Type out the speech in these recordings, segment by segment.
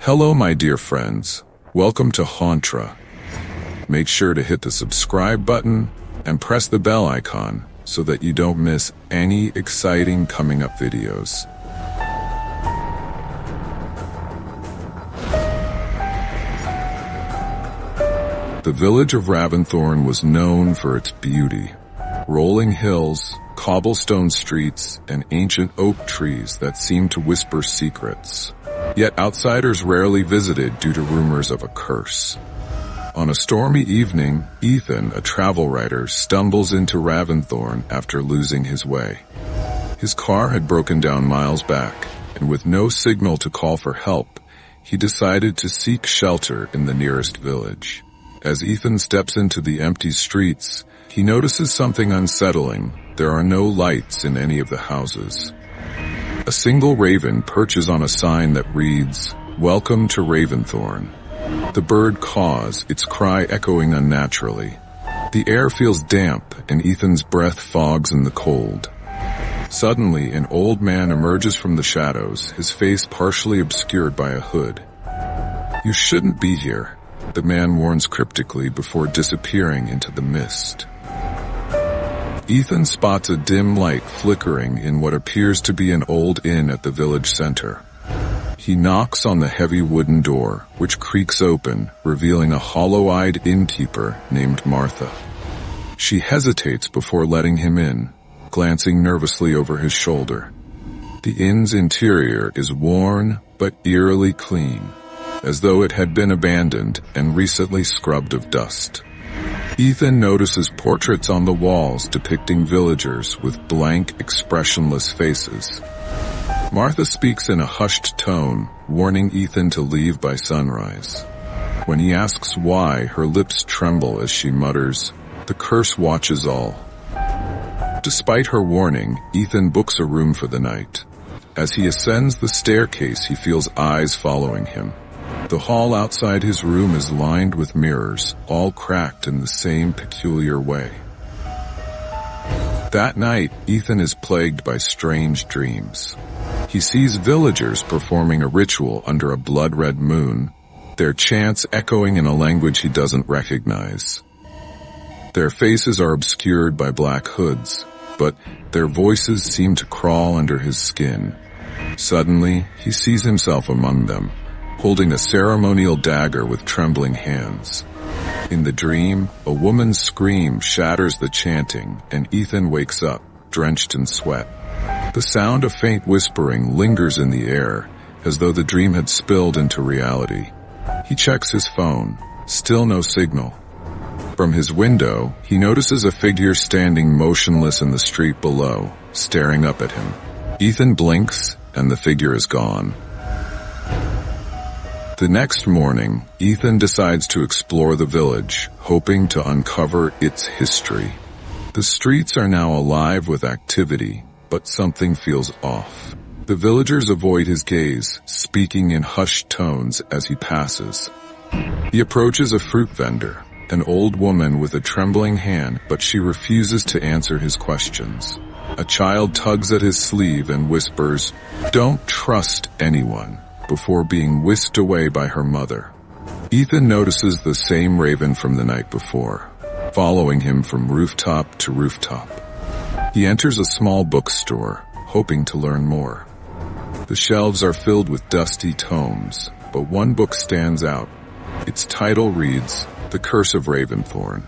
Hello, my dear friends. Welcome to Hauntra. Make sure to hit the subscribe button and press the bell icon so that you don't miss any exciting coming up videos. The village of Raventhorn was known for its beauty. Rolling hills, cobblestone streets, and ancient oak trees that seemed to whisper secrets. Yet outsiders rarely visited due to rumors of a curse. On a stormy evening, Ethan, a travel writer, stumbles into Raventhorn after losing his way. His car had broken down miles back, and with no signal to call for help, he decided to seek shelter in the nearest village. As Ethan steps into the empty streets, he notices something unsettling. There are no lights in any of the houses. A single raven perches on a sign that reads, "Welcome to Raventhorn." The bird caws, its cry echoing unnaturally. The air feels damp, and Ethan's breath fogs in the cold. Suddenly, an old man emerges from the shadows, his face partially obscured by a hood. "You shouldn't be here," the man warns cryptically before disappearing into the mist. Ethan spots a dim light flickering in what appears to be an old inn at the village center. He knocks on the heavy wooden door, which creaks open, revealing a hollow-eyed innkeeper named Martha. She hesitates before letting him in, glancing nervously over his shoulder. The inn's interior is worn but eerily clean, as though it had been abandoned and recently scrubbed of dust. Ethan notices portraits on the walls depicting villagers with blank, expressionless faces. Martha speaks in a hushed tone, warning Ethan to leave by sunrise. When he asks why, her lips tremble as she mutters, "The curse watches all." Despite her warning, Ethan books a room for the night. As he ascends the staircase, he feels eyes following him. The hall outside his room is lined with mirrors, all cracked in the same peculiar way. That night, Ethan is plagued by strange dreams. He sees villagers performing a ritual under a blood-red moon, their chants echoing in a language he doesn't recognize. Their faces are obscured by black hoods, but their voices seem to crawl under his skin. Suddenly, he sees himself among them, holding a ceremonial dagger with trembling hands. In the dream, a woman's scream shatters the chanting, and Ethan wakes up, drenched in sweat. The sound of faint whispering lingers in the air, as though the dream had spilled into reality. He checks his phone. Still no signal. From his window, he notices a figure standing motionless in the street below, staring up at him. Ethan blinks, and the figure is gone. The next morning, Ethan decides to explore the village, hoping to uncover its history. The streets are now alive with activity, but something feels off. The villagers avoid his gaze, speaking in hushed tones as he passes. He approaches a fruit vendor, an old woman with a trembling hand, but she refuses to answer his questions. A child tugs at his sleeve and whispers, "Don't trust anyone," before being whisked away by her mother. Ethan notices the same raven from the night before, following him from rooftop to rooftop. He enters a small bookstore, hoping to learn more. The shelves are filled with dusty tomes, but one book stands out. Its title reads, "The Curse of Raventhorn."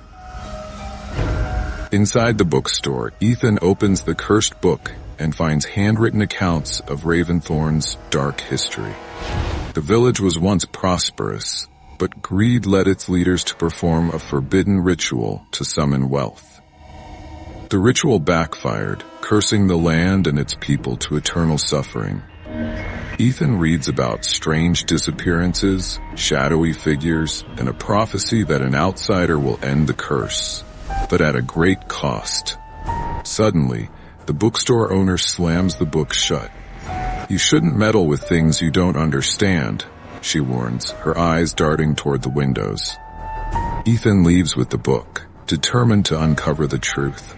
Inside the bookstore, Ethan opens the cursed book and finds handwritten accounts of Raventhorn's dark history. The village was once prosperous, but greed led its leaders to perform a forbidden ritual to summon wealth. The ritual backfired, cursing the land and its people to eternal suffering. Ethan reads about strange disappearances, shadowy figures, and a prophecy that an outsider will end the curse, but at a great cost. Suddenly, the bookstore owner slams the book shut. "You shouldn't meddle with things you don't understand," she warns, her eyes darting toward the windows. Ethan leaves with the book, determined to uncover the truth.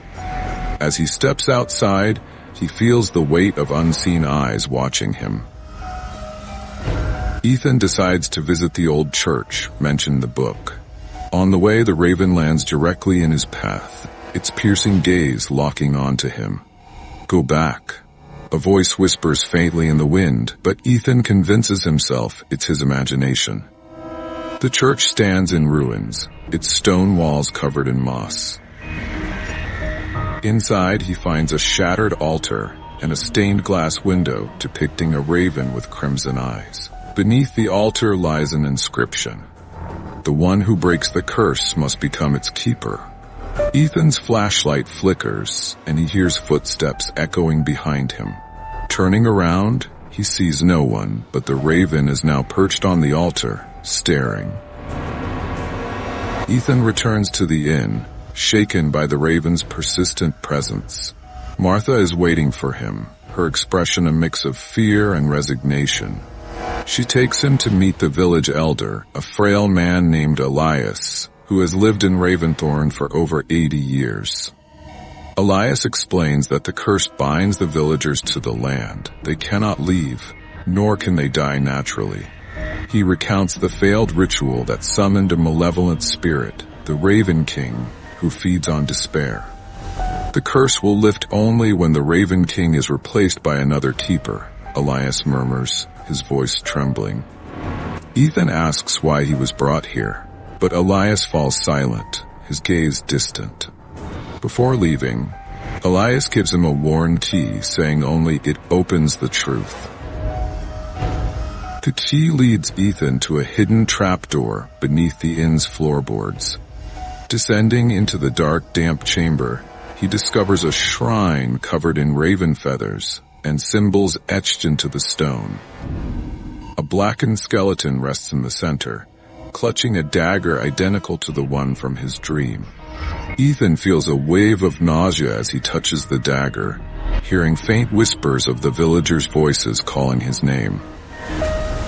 As he steps outside, he feels the weight of unseen eyes watching him. Ethan decides to visit the old church mentioned in the book. On the way, the raven lands directly in his path, its piercing gaze locking onto him. "Go back." A voice whispers faintly in the wind, but Ethan convinces himself it's his imagination. The church stands in ruins, its stone walls covered in moss. Inside, he finds a shattered altar and a stained glass window depicting a raven with crimson eyes. Beneath the altar lies an inscription. "The one who breaks the curse must become its keeper." Ethan's flashlight flickers, and he hears footsteps echoing behind him. Turning around, he sees no one, but the raven is now perched on the altar, staring. Ethan returns to the inn, shaken by the raven's persistent presence. Martha is waiting for him, her expression a mix of fear and resignation. She takes him to meet the village elder, a frail man named Elias, who has lived in Raventhorn for over 80 years. Elias explains that the curse binds the villagers to the land. They cannot leave, nor can they die naturally. He recounts the failed ritual that summoned a malevolent spirit, the Raven King, who feeds on despair. The curse will lift only when the Raven King is replaced by another keeper, Elias murmurs, his voice trembling. Ethan asks why he was brought here, but Elias falls silent, his gaze distant. Before leaving, Elias gives him a worn key, saying only it opens the truth. The key leads Ethan to a hidden trapdoor beneath the inn's floorboards. Descending into the dark, damp chamber, he discovers a shrine covered in raven feathers and symbols etched into the stone. A blackened skeleton rests in the center, clutching a dagger identical to the one from his dream. Ethan feels a wave of nausea as he touches the dagger, hearing faint whispers of the villagers' voices calling his name.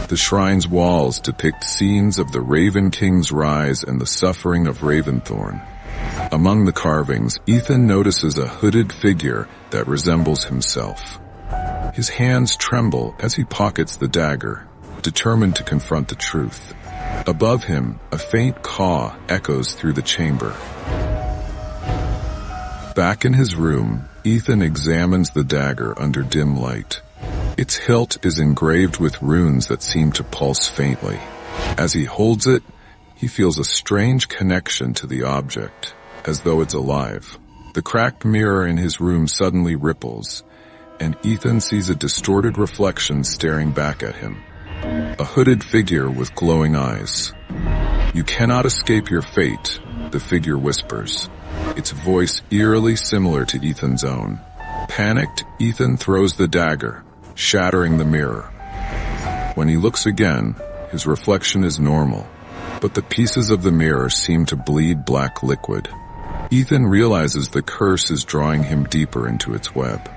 The shrine's walls depict scenes of the Raven King's rise and the suffering of Raventhorn. Among the carvings, Ethan notices a hooded figure that resembles himself. His hands tremble as he pockets the dagger, determined to confront the truth. Above him, a faint caw echoes through the chamber. Back in his room, Ethan examines the dagger under dim light. Its hilt is engraved with runes that seem to pulse faintly. As he holds it, he feels a strange connection to the object, as though it's alive. The cracked mirror in his room suddenly ripples, and Ethan sees a distorted reflection staring back at him. A hooded figure with glowing eyes. "You cannot escape your fate," the figure whispers, its voice eerily similar to Ethan's own. Panicked, Ethan throws the dagger, shattering the mirror. When he looks again, his reflection is normal, but the pieces of the mirror seem to bleed black liquid. Ethan realizes the curse is drawing him deeper into its web.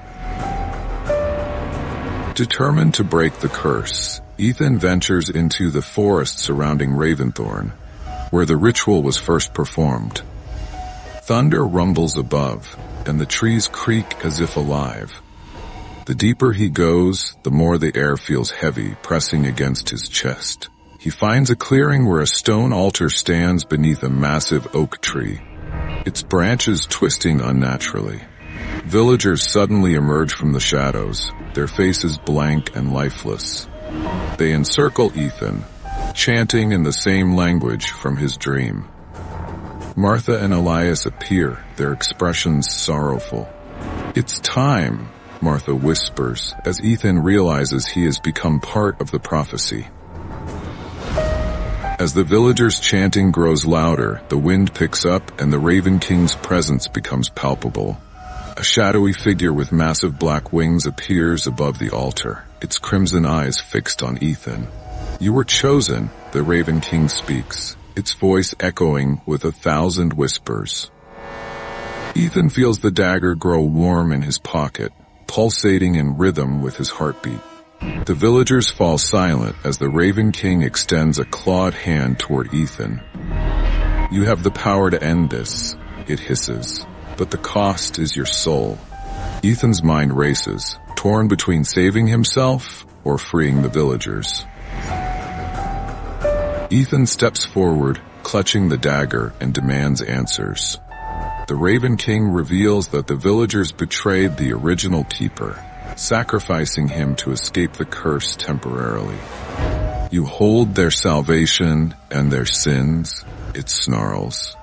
Determined to break the curse, Ethan ventures into the forest surrounding Raventhorn, where the ritual was first performed. Thunder rumbles above, and the trees creak as if alive. The deeper he goes, the more the air feels heavy, pressing against his chest. He finds a clearing where a stone altar stands beneath a massive oak tree, its branches twisting unnaturally. Villagers suddenly emerge from the shadows, their faces blank and lifeless. They encircle Ethan, chanting in the same language from his dream. Martha and Elias appear, their expressions sorrowful. "It's time," Martha whispers, as Ethan realizes he has become part of the prophecy. As the villagers' chanting grows louder, the wind picks up and the Raven King's presence becomes palpable. A shadowy figure with massive black wings appears above the altar, its crimson eyes fixed on Ethan. "You were chosen," the Raven King speaks, its voice echoing with 1,000 whispers. Ethan feels the dagger grow warm in his pocket, pulsating in rhythm with his heartbeat. The villagers fall silent as the Raven King extends a clawed hand toward Ethan. "You have the power to end this," it hisses, "but the cost is your soul." Ethan's mind races, torn between saving himself or freeing the villagers. Ethan steps forward, clutching the dagger, and demands answers. The Raven King reveals that the villagers betrayed the original keeper, sacrificing him to escape the curse temporarily. "You hold their salvation and their sins," it snarls.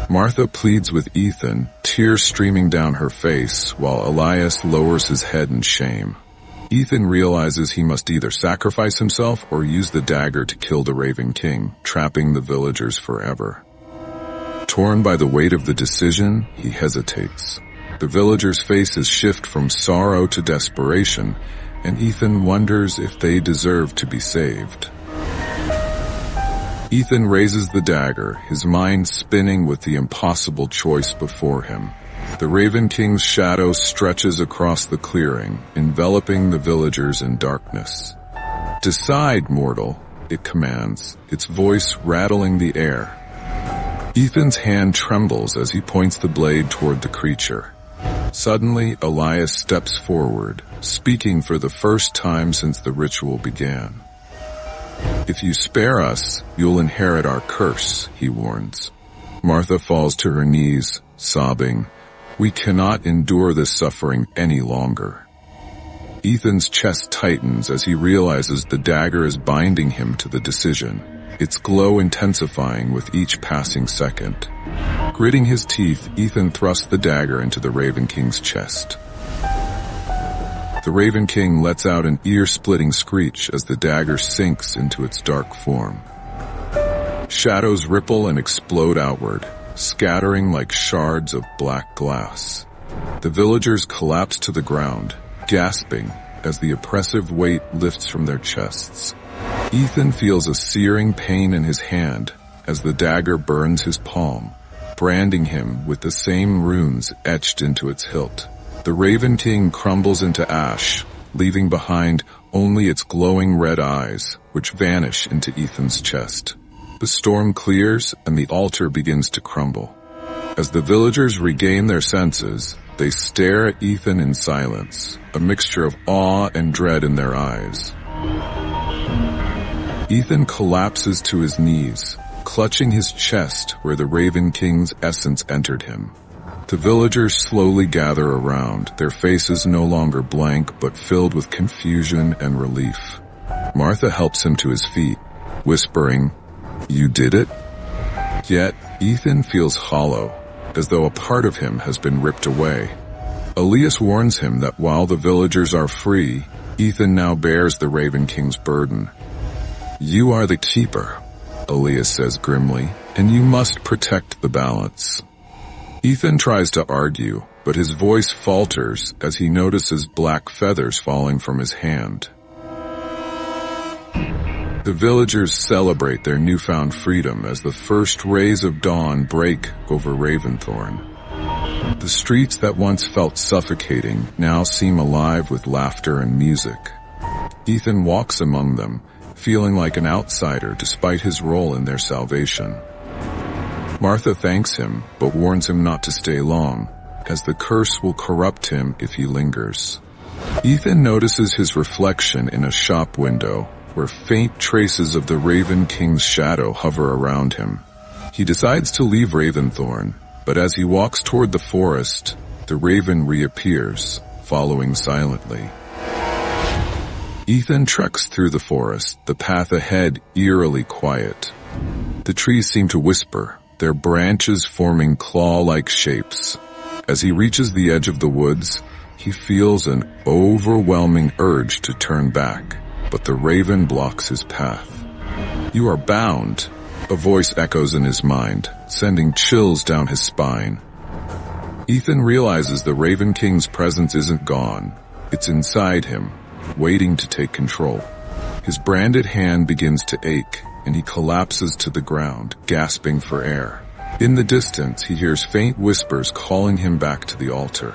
Martha pleads with Ethan, tears streaming down her face, while Elias lowers his head in shame. Ethan realizes he must either sacrifice himself or use the dagger to kill the Raven King, trapping the villagers forever. Torn by the weight of the decision, he hesitates. The villagers' faces shift from sorrow to desperation, and Ethan wonders if they deserve to be saved. Ethan raises the dagger, his mind spinning with the impossible choice before him. The Raven King's shadow stretches across the clearing, enveloping the villagers in darkness. "Decide, mortal," it commands, its voice rattling the air. Ethan's hand trembles as he points the blade toward the creature. Suddenly, Elias steps forward, speaking for the first time since the ritual began. "If you spare us, you'll inherit our curse," he warns. Martha falls to her knees, sobbing, "We cannot endure this suffering any longer." Ethan's chest tightens as he realizes the dagger is binding him to the decision, its glow intensifying with each passing second. Gritting his teeth, Ethan thrusts the dagger into the Raven King's chest. The Raven King lets out an ear-splitting screech as the dagger sinks into its dark form. Shadows ripple and explode outward, scattering like shards of black glass. The villagers collapse to the ground, gasping as the oppressive weight lifts from their chests. Ethan feels a searing pain in his hand as the dagger burns his palm, branding him with the same runes etched into its hilt. The Raven King crumbles into ash, leaving behind only its glowing red eyes, which vanish into Ethan's chest. The storm clears and the altar begins to crumble. As the villagers regain their senses, they stare at Ethan in silence, a mixture of awe and dread in their eyes. Ethan collapses to his knees, clutching his chest where the Raven King's essence entered him. The villagers slowly gather around, their faces no longer blank but filled with confusion and relief. Martha helps him to his feet, whispering, "You did it?" Yet, Ethan feels hollow, as though a part of him has been ripped away. Elias warns him that while the villagers are free, Ethan now bears the Raven King's burden. "You are the keeper," Elias says grimly, "and you must protect the balance." Ethan tries to argue, but his voice falters as he notices black feathers falling from his hand. The villagers celebrate their newfound freedom as the first rays of dawn break over Raventhorn. The streets that once felt suffocating now seem alive with laughter and music. Ethan walks among them, feeling like an outsider despite his role in their salvation. Martha thanks him, but warns him not to stay long, as the curse will corrupt him if he lingers. Ethan notices his reflection in a shop window, where faint traces of the Raven King's shadow hover around him. He decides to leave Raventhorn, but as he walks toward the forest, the raven reappears, following silently. Ethan treks through the forest, the path ahead eerily quiet. The trees seem to whisper, their branches forming claw-like shapes. As he reaches the edge of the woods, he feels an overwhelming urge to turn back, but the raven blocks his path. "You are bound," a voice echoes in his mind, sending chills down his spine. Ethan realizes the Raven King's presence isn't gone. It's inside him, waiting to take control. His branded hand begins to ache, and he collapses to the ground, gasping for air. In the distance, he hears faint whispers calling him back to the altar.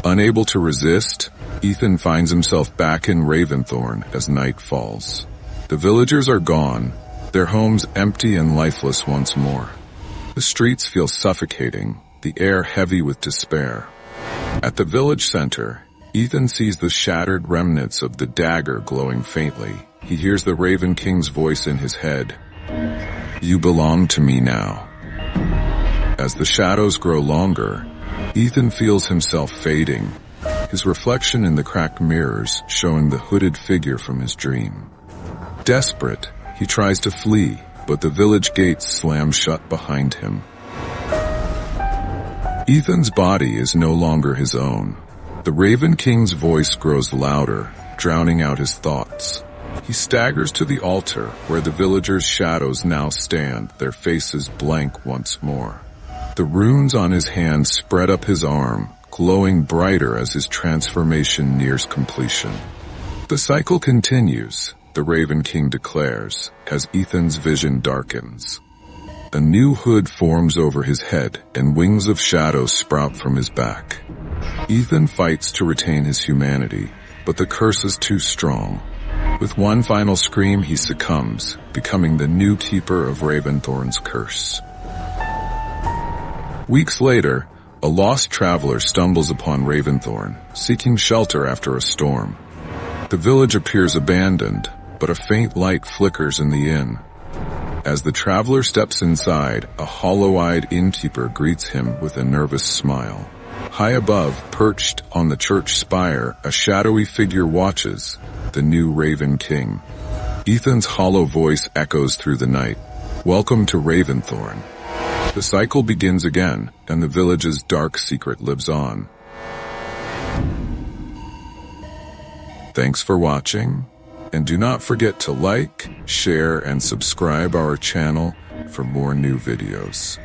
Unable to resist, Ethan finds himself back in Raventhorn as night falls. The villagers are gone, their homes empty and lifeless once more. The streets feel suffocating, the air heavy with despair. At the village center, Ethan sees the shattered remnants of the dagger glowing faintly, he hears the Raven King's voice in his head. "You belong to me now." As the shadows grow longer, Ethan feels himself fading, his reflection in the cracked mirrors showing the hooded figure from his dream. Desperate, he tries to flee, but the village gates slam shut behind him. Ethan's body is no longer his own. The Raven King's voice grows louder, drowning out his thoughts. He staggers to the altar where the villagers' shadows now stand, their faces blank once more. The runes on his hand spread up his arm, glowing brighter as his transformation nears completion. The cycle continues, the Raven King declares, as Ethan's vision darkens. A new hood forms over his head, and wings of shadow sprout from his back. Ethan fights to retain his humanity, but the curse is too strong. With one final scream, he succumbs, becoming the new keeper of Raventhorn's curse. Weeks later, a lost traveler stumbles upon Raventhorn, seeking shelter after a storm. The village appears abandoned, but a faint light flickers in the inn. As the traveler steps inside, a hollow-eyed innkeeper greets him with a nervous smile. High above, perched on the church spire, a shadowy figure watches, the new Raven King. Ethan's hollow voice echoes through the night. "Welcome to Raventhorn." The cycle begins again, and the village's dark secret lives on. Thanks for watching, and do not forget to like, share, and subscribe our channel for more new videos.